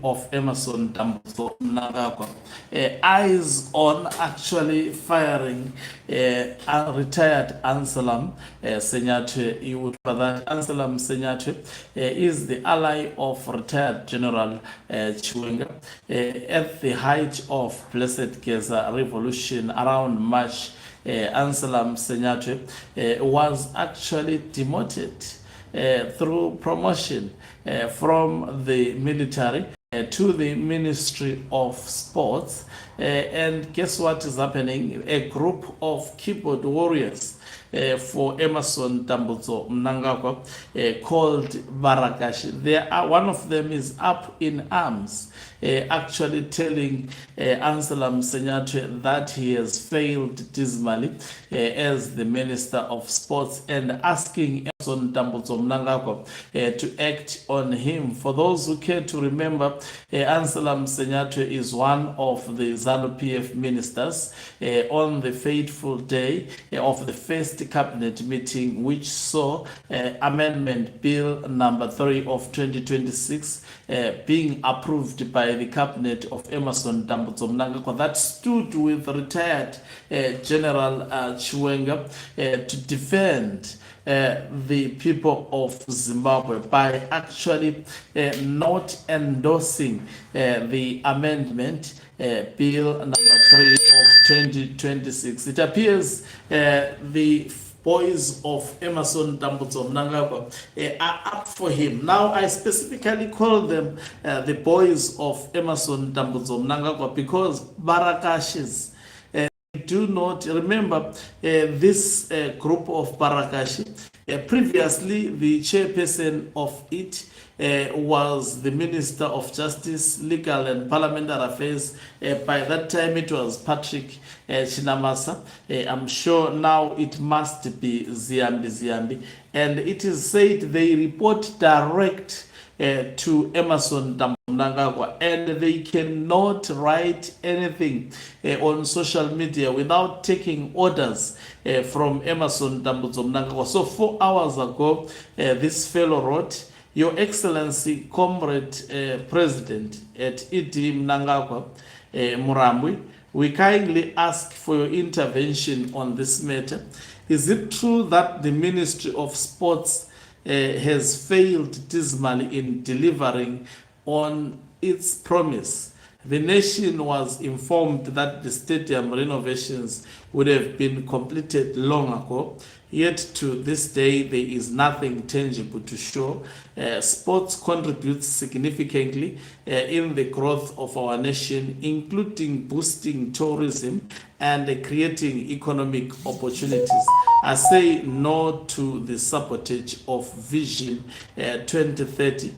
of Emerson Dambuzo Mnangagwa. Eyes on actually firing a retired Anselm Sanyatwe. You would know that Anselm Sanyatwe is the ally of retired General Chiwenga. At the height of Blessed Geza Revolution around March, Anselm Sanyatwe was actually demoted through promotion from the military to the Ministry of Sports. And guess what is happening? A group of keyboard warriors for Emerson Dambuzo Mnangagwa called Barakashi. One of them is up in arms, actually telling Anselm Sanyatwe that he has failed dismally as the Minister of Sports and asking Emerson Dambuzo Mnangagwa to act on him. For those who care to remember, Anselm Sanyatwe is one of the ZANU-PF ministers on the fateful day of the first cabinet meeting, which saw Amendment Bill number 3 of 2026 being approved by the cabinet of Emerson Dambuzo Mnangagwa that stood with retired General Chiwenga to defend the people of Zimbabwe by actually not endorsing the amendment bill number 3 of 2026. It appears the boys of Emerson Dambuzo Mnangagwa are up for him. Now, I specifically call them the boys of Emerson Dambuzo Mnangagwa because Barakashis do not remember this group of Barakashi. Previously, the chairperson of it was the Minister of Justice, Legal and Parliamentary Affairs. By that time, it was Patrick Chinamasa. I'm sure now it must be Ziambi. And it is said they report direct to Emerson Mnangagwa, and they cannot write anything on social media without taking orders from Emerson Dambuzo Mnangagwa. So 4 hours ago, this fellow wrote, "Your Excellency, Comrade President at Idi Mnangagwa Murambwe, we kindly ask for your intervention on this matter. Is it true that the Ministry of Sports has failed dismally in delivering on its promise? The nation was informed that the stadium renovations would have been completed long ago, yet to this day there is nothing tangible to show. Sports contributes significantly in the growth of our nation, including boosting tourism and creating economic opportunities. I say no to the sabotage of Vision 2030.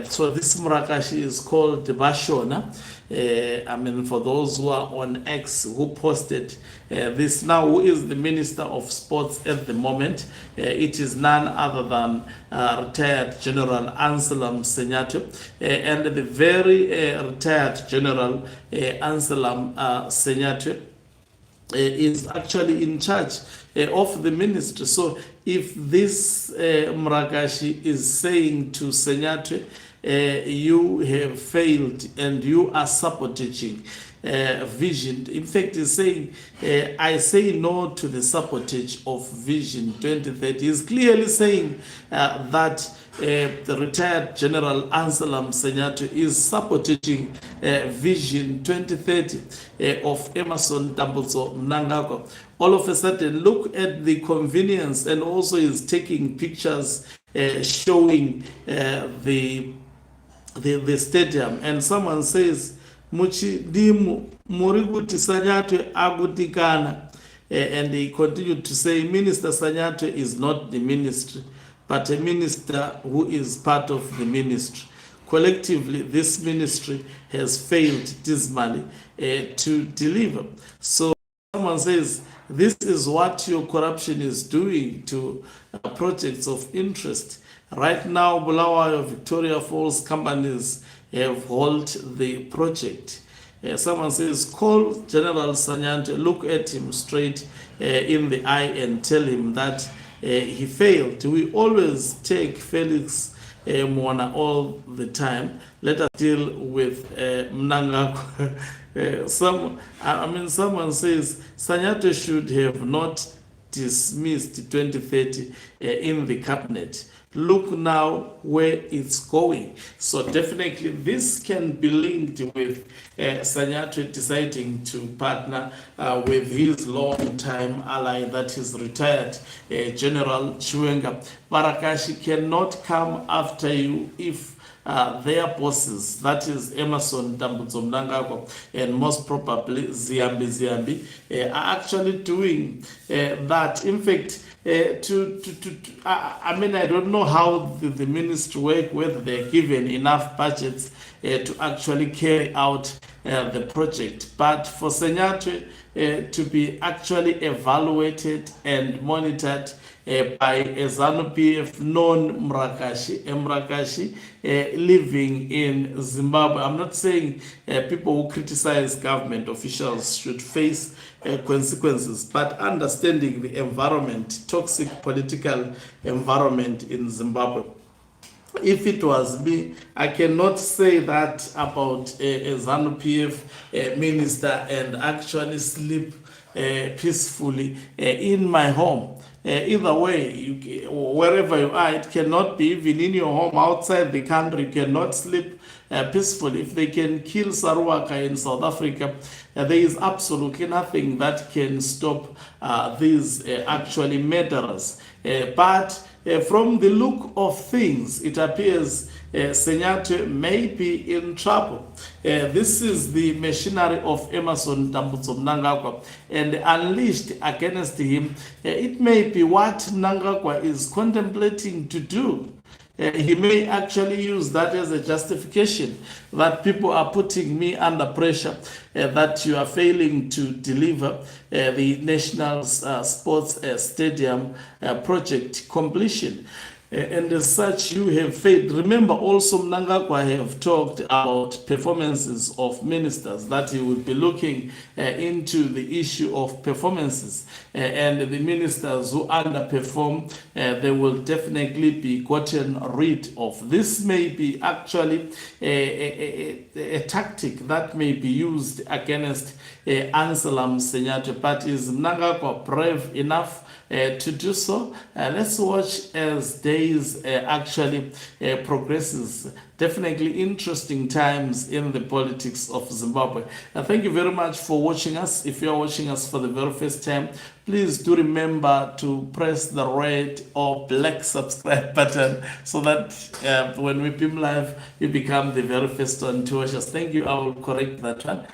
So this Murakashi is called Bashona. For those who are on X who posted this now, who is the Minister of Sports at the moment? It is none other than retired General Anselm Sanyatwe, and the very retired General Anselm Sanyatwe is actually in charge of the ministry. So if this Murakashi is saying to Sanyatwe, you have failed and you are sabotaging Vision. In fact, he's saying, I say no to the sabotage of Vision 2030. He's clearly saying that the retired General Anselm Sanyatwe is sabotaging Vision 2030 of Emerson Dambuzo Mnangagwa. All of a sudden, look at the convenience, and also is taking pictures showing the stadium. And someone says, Muchi dimu muriguti Sanyatwe agutikana. And he continued to say, Minister Sanyatwe is not the ministry, but a minister who is part of the ministry. Collectively, this ministry has failed dismally to deliver. So someone says, this is what your corruption is doing to projects of interest. Right now, Bulawayo, Victoria Falls companies have halted the project. Someone says, call General Sanyatwe, look at him straight in the eye and tell him that he failed. We always take Felix Mwana all the time. Let us deal with Mnangagwa. Someone says Sanyatwe should have not dismissed 2030 in the cabinet. Look now where it's going. So definitely this can be linked with Sanyatwe deciding to partner with his long-time ally, that is retired General Chiwenga. Barakashi cannot come after you if their bosses, that is Emerson Dambudzo Mnangagwa and most probably Ziambi, are actually doing that. In fact, I don't know how the ministry work, whether they're given enough budgets to actually carry out the project. But for Sanyatwe to be actually evaluated and monitored by a ZANU-PF non-Mrakashi living in Zimbabwe. I'm not saying people who criticize government officials should face consequences, but understanding the environment, toxic political environment in Zimbabwe. If it was me, I cannot say that about a ZANU-PF minister and actually sleep peacefully in my home. Either way, wherever you are, it cannot be even in your home, outside the country, you cannot sleep peacefully. If they can kill Saruwaka in South Africa, there is absolutely nothing that can stop these actually murderers. But from the look of things, it appears Sanyatwe may be in trouble. This is the machinery of Emerson Dambudzo Mnangagwa, and unleashed against him, it may be what Mnangagwa is contemplating to do. He may actually use that as a justification that people are putting me under pressure, that you are failing to deliver the National Sports Stadium project completion. And as such, you have failed. Remember also, Mnangagwa have talked about performances of ministers, that he would be looking into the issue of performances. And the ministers who underperform, they will definitely be gotten rid of. This may be actually a tactic that may be used against Anselam Sanyatwe, but is Mnangagwa brave enough to do so? Let's watch as days actually progresses. Definitely interesting times in the politics of Zimbabwe. Thank you very much for watching us. If you are watching us for the very first time, please do remember to press the red or black subscribe button so that when we beam live, you become the very first one to watch us. Thank you. I will correct that one.